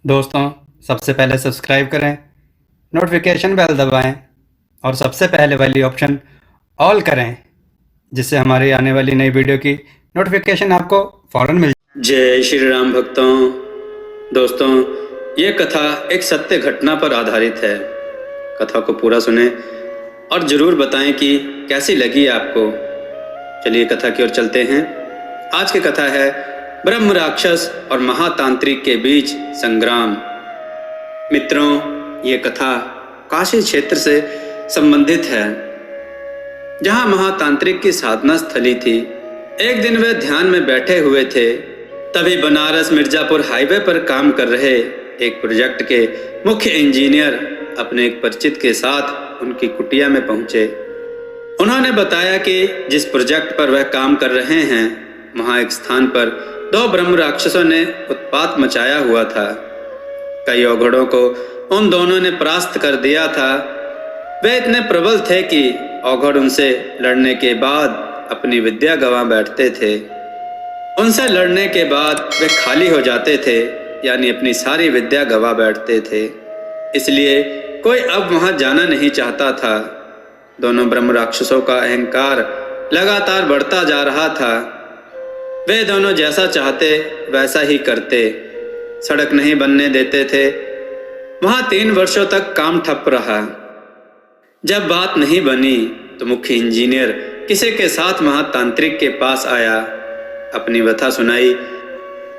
दोस्तों, सबसे पहले सब्सक्राइब करें, नोटिफिकेशन बेल दबाएं और सबसे पहले वाली ऑप्शन ऑल करें, जिससे हमारी आने वाली नई वीडियो की नोटिफिकेशन आपको फ़ौरन मिल जाए। जय श्री राम भक्तों। दोस्तों, ये कथा एक सत्य घटना पर आधारित है। कथा को पूरा सुने और ज़रूर बताएं कि कैसी लगी आपको। चलिए कथा की ओर चलते हैं। आज की कथा है ब्रह्म राक्षस और महातांत्रिक के बीच संग्राम। मित्रों, ये कथा काशी क्षेत्र से संबंधित है, जहां महातांत्रिक की साधना स्थली थी। एक दिन वे ध्यान में बैठे हुए थे, तभी बनारस मिर्जापुर हाईवे पर काम कर रहे एक प्रोजेक्ट के मुख्य इंजीनियर अपने एक परिचित के साथ उनकी कुटिया में पहुंचे। उन्होंने बताया कि जिस प्रोजेक्ट पर वह काम कर रहे हैं, वहां एक स्थान पर दो ब्रह्म राक्षसों ने उत्पात मचाया हुआ था। कई औघड़ों को उन दोनों ने परास्त कर दिया था। वे इतने प्रबल थे कि औघड़ उनसे लड़ने के बाद अपनी विद्या गंवा बैठते थे। उनसे लड़ने के बाद वे खाली हो जाते थे, यानी अपनी सारी विद्या गंवा बैठते थे। इसलिए कोई अब वहां जाना नहीं चाहता था। दोनों ब्रह्म राक्षसों का अहंकार लगातार बढ़ता जा रहा था। वे दोनों जैसा चाहते वैसा ही करते, सड़क नहीं बनने देते थे। वहां 3 वर्षों तक काम ठप रहा। जब बात नहीं बनी तो मुख्य इंजीनियर किसी के साथ महातांत्रिक के पास आया, अपनी व्यथा सुनाई।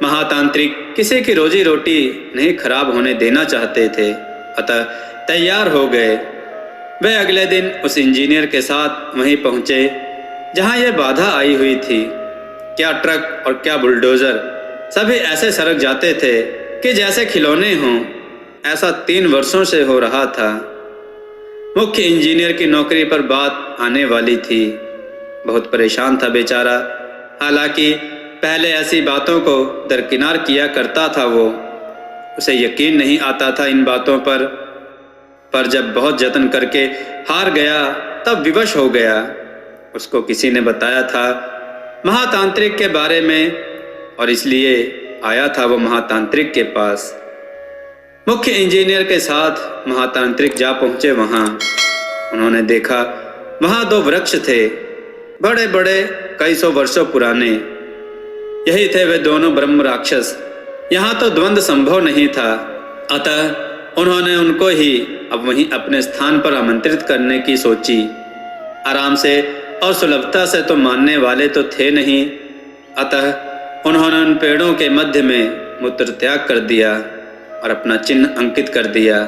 महातांत्रिक किसी की रोजी रोटी नहीं खराब होने देना चाहते थे, अतः तैयार हो गए। वे अगले दिन उस इंजीनियर के साथ वहीं पहुंचे जहां यह बाधा आई हुई थी। क्या ट्रक और क्या बुलडोजर, सभी ऐसे सड़क जाते थे कि जैसे खिलौने हों। ऐसा 3 वर्षों से हो रहा था। मुख्य इंजीनियर की नौकरी पर बात आने वाली थी। बहुत परेशान था बेचारा। हालांकि पहले ऐसी बातों को दरकिनार किया करता था वो। उसे यकीन नहीं आता था इन बातों पर जब बहुत जतन करके हार गया तब विवश हो गया। उसको किसी ने बताया था महातांत्रिक के बारे में, और इसलिए आया था वो महातांत्रिक के पास। मुख्य इंजीनियर के साथ महातांत्रिक जा पहुंचे। वहां उन्होंने देखा वहां 2 वृक्ष थे, बड़े बड़े, कई सौ वर्षों पुराने। यही थे वे दोनों ब्रह्म राक्षस। यहाँ तो द्वंद्व संभव नहीं था, अतः उन्होंने उनको ही अब वहीं अपने स्थान पर आमंत्रित करने की सोची। आराम से और सुलभता से तो मानने वाले तो थे नहीं, अतः उन्होंने उन पेड़ों के मध्य में मूत्र त्याग कर दिया और अपना चिन्ह अंकित कर दिया।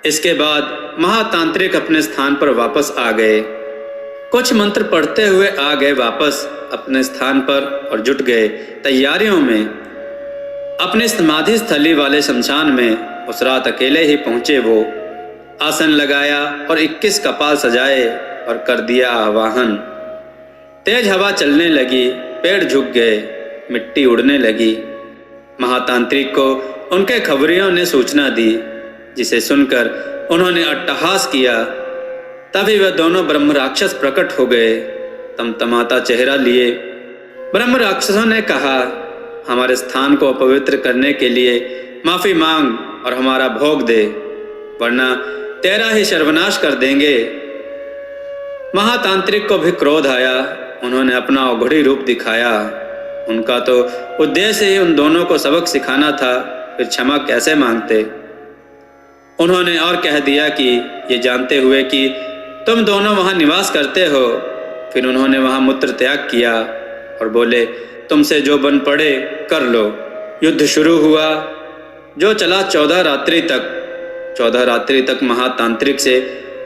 इसके बाद महातांत्रिक अपने स्थान पर वापस आ गए। कुछ मंत्र पढ़ते हुए आ गए वापस अपने स्थान पर और जुट गए तैयारियों में। अपने समाधि स्थली वाले शमशान में उस रात अकेले ही पहुंचे वो। आसन लगाया और 21 कपाल सजाए और कर दिया आवाहन। तेज हवा चलने लगी, पेड़ झुक गए, मिट्टी उड़ने लगी। महातांत्रिक को उनके खबरियों ने सूचना दी, जिसे सुनकर उन्होंने अट्टहास किया। तभी वह दोनों ब्रह्म राक्षस प्रकट हो गए, तमतमाता चेहरा लिए। ब्रह्म राक्षसों ने कहा, हमारे स्थान को अपवित्र करने के लिए माफी मांग और हमारा भोग दे, वरना तेरा ही सर्वनाश कर देंगे। महातांत्रिक को भी क्रोध आया। उन्होंने अपना औघड़ी रूप दिखाया। उनका तो उद्देश्य ही उन दोनों को सबक सिखाना था, फिर क्षमा कैसे मांगते। उन्होंने और कह दिया कि ये जानते हुए कि तुम दोनों वहां निवास करते हो। फिर उन्होंने वहां मूत्र त्याग किया और बोले, तुमसे जो बन पड़े कर लो। युद्ध शुरू हुआ, जो चला 14 रात्रि तक। 14 रात्रि तक महातांत्रिक से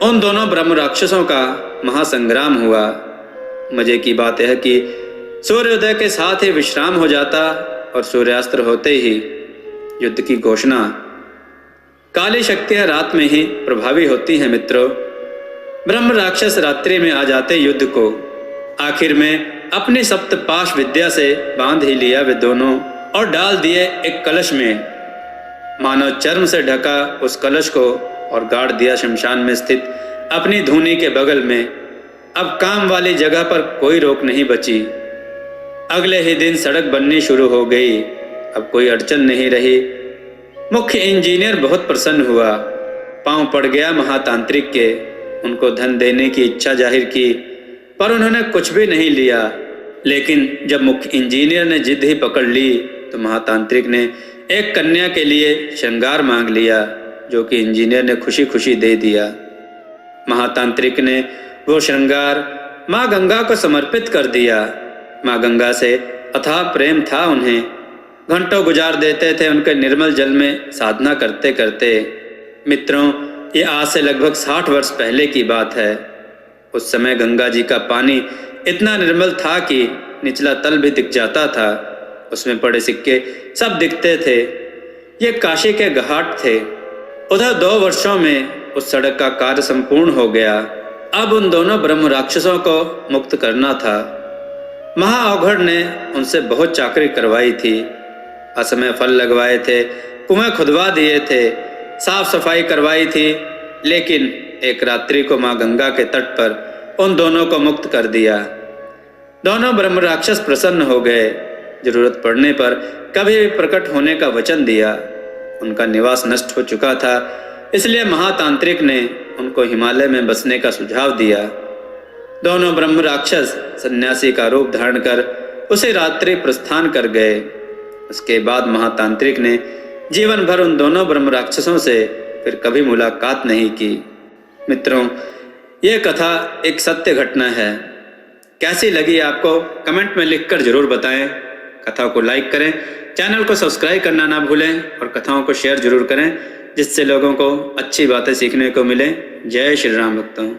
उन दोनों ब्रह्म राक्षसों का महासंग्राम हुआ। मजे की बात यह कि सूर्योदय के साथ ही विश्राम हो जाता और सूर्यास्त होते ही युद्ध की घोषणा। काली शक्तियां रात में ही प्रभावी होती हैं मित्रों। ब्रह्म राक्षस रात्रि में आ जाते युद्ध को। आखिर में अपनी सप्तपाश विद्या से बांध ही लिया वे दोनों और डाल दिए एक कलश में। मानव चर्म से ढका उस कलश को और गाड़ दिया शमशान में स्थित अपनी धूनी के बगल में। अब काम वाली जगह पर कोई रोक नहीं बची। अगले ही दिन सड़क बननी शुरू हो गई। अब कोई अड़चन नहीं रही। मुख्य इंजीनियर बहुत प्रसन्न हुआ। पांव पड़ गया महातांत्रिक के। उनको धन देने की इच्छा जाहिर की, पर उन्होंने कुछ भी नहीं लिया। लेकिन जब मुख्य इंजीनियर ने जिद ही पकड़ ली तो महातांत्रिक ने एक कन्या के लिए श्रृंगार मांग लिया, जो कि इंजीनियर ने खुशी खुशी दे दिया। महातांत्रिक ने वो श्रृंगार माँ गंगा को समर्पित कर दिया। माँ गंगा से अथाह प्रेम था उन्हें। घंटों गुजार देते थे उनके निर्मल जल में साधना करते करते। मित्रों, ये आज से लगभग 60 वर्ष पहले की बात है। उस समय गंगा जी का पानी इतना निर्मल था कि निचला तल भी दिख जाता था। उसमें पड़े सिक्के सब दिखते थे। ये काशी के घाट थे। उधर 2 वर्षों में उस सड़क का कार्य संपूर्ण हो गया। अब उन दोनों ब्रह्म राक्षसों को मुक्त करना था। महाअघड़ ने उनसे बहुत चाकरी करवाई थी। असमय फल लगवाए थे, कुएं खुदवा दिए थे, साफ सफाई करवाई थी। लेकिन एक रात्रि को माँ गंगा के तट पर उन दोनों को मुक्त कर दिया। दोनों ब्रह्म राक्षस प्रसन्न हो गए। जरूरत पड़ने पर कभी भी प्रकट होने का वचन दिया। उनका निवास नष्ट हो चुका था, इसलिए महातांत्रिक ने उनको हिमालय में बसने का सुझाव दिया। दोनों ब्रह्म राक्षस सन्यासी का रूप धारण कर उसी रात्रि प्रस्थान कर गए। उसके बाद महातांत्रिक ने जीवन भर उन दोनों ब्रह्म राक्षसों से फिर कभी मुलाकात नहीं की। मित्रों, ये कथा एक सत्य घटना है। कैसी लगी आपको कमेंट में लिखकर जरूर बताएं। कथा को लाइक करें, चैनल को सब्सक्राइब करना ना भूलें और कथाओं को शेयर जरूर करें, जिससे लोगों को अच्छी बातें सीखने को मिले। जय श्री राम भक्तों।